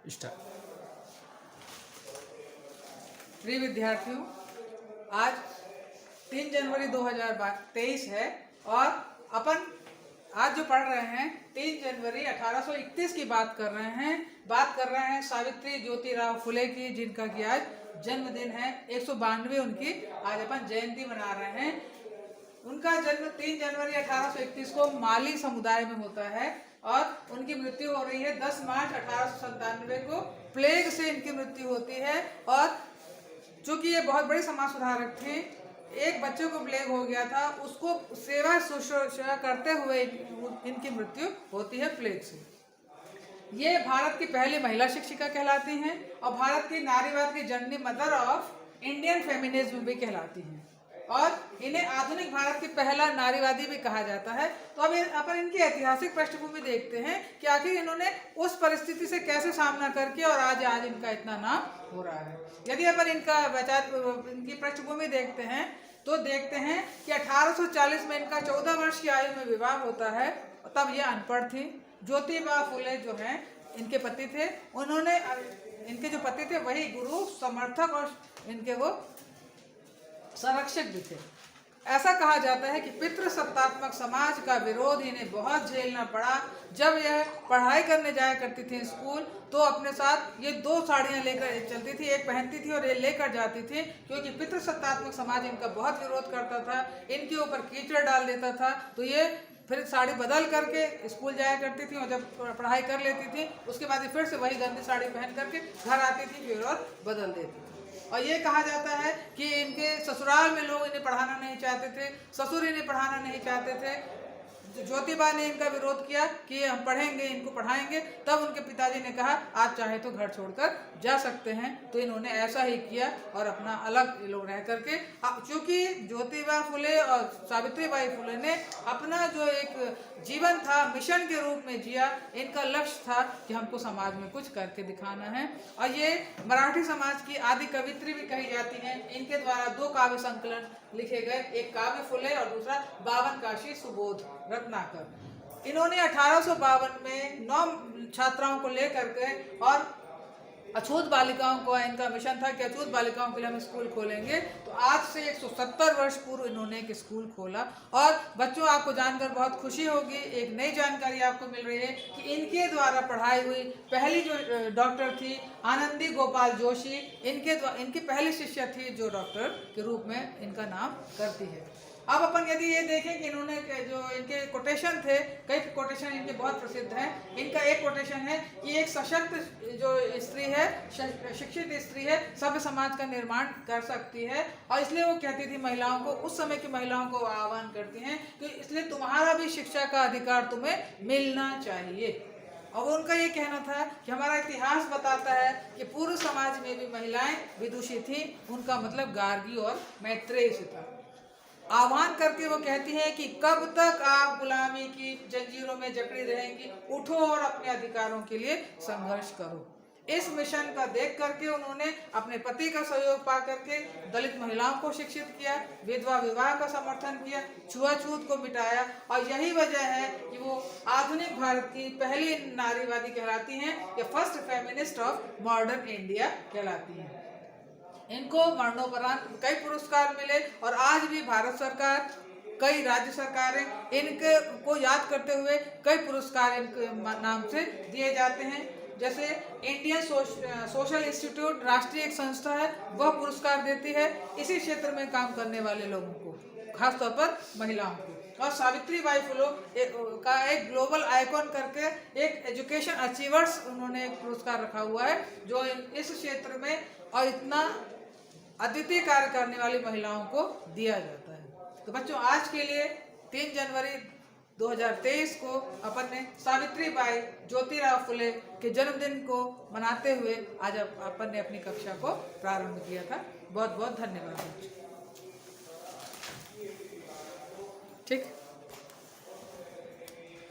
Start. प्रिय विद्यार्थियों, आज 3 जनवरी 2023 है और अपन आज जो पढ़ रहे हैं 3 जनवरी 1831 की बात कर रहे हैं सावित्री ज्योतिराव फुले की, जिनका कि आज जन्मदिन है। 192 उनकी आज अपन जयंती मना रहे हैं। उनका जन्म 3 जनवरी 1831 को माली समुदाय में होता है और उनकी मृत्यु हो रही है 10 मार्च 1897 को। प्लेग से इनकी मृत्यु होती है और चूंकि ये बहुत बड़े समाज सुधारक थे, एक बच्चे को प्लेग हो गया था, उसको सेवा शुश्रूषा करते हुए इनकी मृत्यु होती है प्लेग से। ये भारत की पहली महिला शिक्षिका कहलाती हैं और भारत की नारीवाद की जननी, मदर ऑफ इंडियन फेमिनिज्म भी कहलाती हैं और इन्हें आधुनिक भारत की पहला नारीवादी भी कहा जाता है। तो अब अपन इनकी ऐतिहासिक पृष्ठभूमि देखते हैं कि आखिर इन्होंने उस परिस्थिति से कैसे सामना करके और आज इनका इतना नाम हो रहा है। यदि अपन इनकी पृष्ठभूमि देखते हैं तो देखते हैं कि 1840 में इनका 14 वर्ष की आयु में विवाह होता है। तब ये अनपढ़ थी। ज्योतिबा फुले जो हैं इनके पति थे। इनके जो पति थे वही गुरु, समर्थक और इनके वो संरक्षक भी थे। ऐसा कहा जाता है कि पितृसत्तात्मक समाज का विरोध इन्हें बहुत झेलना पड़ा। जब यह पढ़ाई करने जाया करती थी स्कूल, तो अपने साथ ये 2 साड़ियाँ लेकर चलती थी, एक पहनती थी और ये लेकर जाती थी, क्योंकि पितृसत्तात्मक समाज इनका बहुत विरोध करता था, इनके ऊपर कीचड़ डाल देता था। तो ये फिर साड़ी बदल करके स्कूल जाया करती थी और जब पढ़ाई कर लेती थी उसके बाद ये फिर से वही गंदी साड़ी पहन करके घर आती थी फिर और बदल देती थी। और ये कहा जाता है कि इनके ससुराल में लोग इन्हें पढ़ाना नहीं चाहते थे, ससुर इन्हें पढ़ाना नहीं चाहते थे। ज्योतिबा ने इनका विरोध किया कि हम पढ़ेंगे, इनको पढ़ाएंगे। तब उनके पिताजी ने कहा आप चाहे तो घर छोड़कर जा सकते हैं। तो इन्होंने ऐसा ही किया और अपना अलग लोग रह करके, चूँकि ज्योतिबा फुले और सावित्रीबाई फुले ने अपना जो एक जीवन था मिशन के रूप में जिया। इनका लक्ष्य था कि हमको समाज में कुछ करके दिखाना है। और ये मराठी समाज की आदि कवित्री भी कही जाती हैं। इनके द्वारा 2 काव्य संकलन लिखे गए, एक काव्य फुले और दूसरा 52 काशी सुबोध रत्नाकर। इन्होंने 1852 में 9 छात्राओं को लेकर के और अछूत बालिकाओं को, इनका मिशन था कि अछूत बालिकाओं के लिए हम स्कूल खोलेंगे। तो आज से 170 वर्ष पूर्व इन्होंने एक स्कूल खोला। और बच्चों, आपको जानकर बहुत खुशी होगी, एक नई जानकारी आपको मिल रही है कि इनके द्वारा पढ़ाई हुई पहली जो डॉक्टर थी आनंदी गोपाल जोशी, इनकी पहली शिष्या थी जो डॉक्टर के रूप में इनका नाम करती है। अब अपन यदि ये देखें कि इन्होंने जो इनके कोटेशन थे, कई कोटेशन इनके बहुत प्रसिद्ध हैं। इनका एक कोटेशन है कि एक सशक्त जो स्त्री है, शिक्षित स्त्री है, सभ्य समाज का निर्माण कर सकती है। और इसलिए वो कहती थी महिलाओं को, उस समय की महिलाओं को आह्वान करती हैं कि इसलिए तुम्हारा भी शिक्षा का अधिकार तुम्हें मिलना चाहिए। और उनका ये कहना था कि हमारा इतिहास बताता है कि पूर्व समाज में भी महिलाएं विदुषी थी। उनका मतलब गार्गी और मैत्रेय से था। आह्वान करके वो कहती है कि कब तक आप गुलामी की जंजीरों में जकड़ी रहेंगी, उठो और अपने अधिकारों के लिए संघर्ष करो। इस मिशन का देख करके उन्होंने अपने पति का सहयोग पा करके दलित महिलाओं को शिक्षित किया, विधवा विवाह का समर्थन किया, छुआछूत को मिटाया। और यही वजह है कि वो आधुनिक भारत की पहली नारीवादी कहलाती हैं, या first feminist of modern India कहलाती हैं। इनको मरणोपरांत कई पुरस्कार मिले और आज भी भारत सरकार, कई राज्य सरकारें इनके को याद करते हुए कई पुरस्कार इनके नाम से दिए जाते हैं। जैसे इंडियन सोशल इंस्टीट्यूट, राष्ट्रीय एक संस्था है, वह पुरस्कार देती है इसी क्षेत्र में काम करने वाले लोगों को, खासतौर पर महिलाओं को। और सावित्रीबाई फुले का एक ग्लोबल आइकॉन करके एक एजुकेशन अचीवर्स उन्होंने एक पुरस्कार रखा हुआ है, जो इस क्षेत्र में और इतना अद्वितीय कार्य करने वाली महिलाओं को दिया जाता है। तो बच्चों, आज के लिए 3 जनवरी 2023 को अपन ने सावित्रीबाई ज्योतिराव फुले के जन्मदिन को मनाते हुए आज अपन ने अपनी कक्षा को प्रारंभ किया था। बहुत बहुत धन्यवाद। ठीक।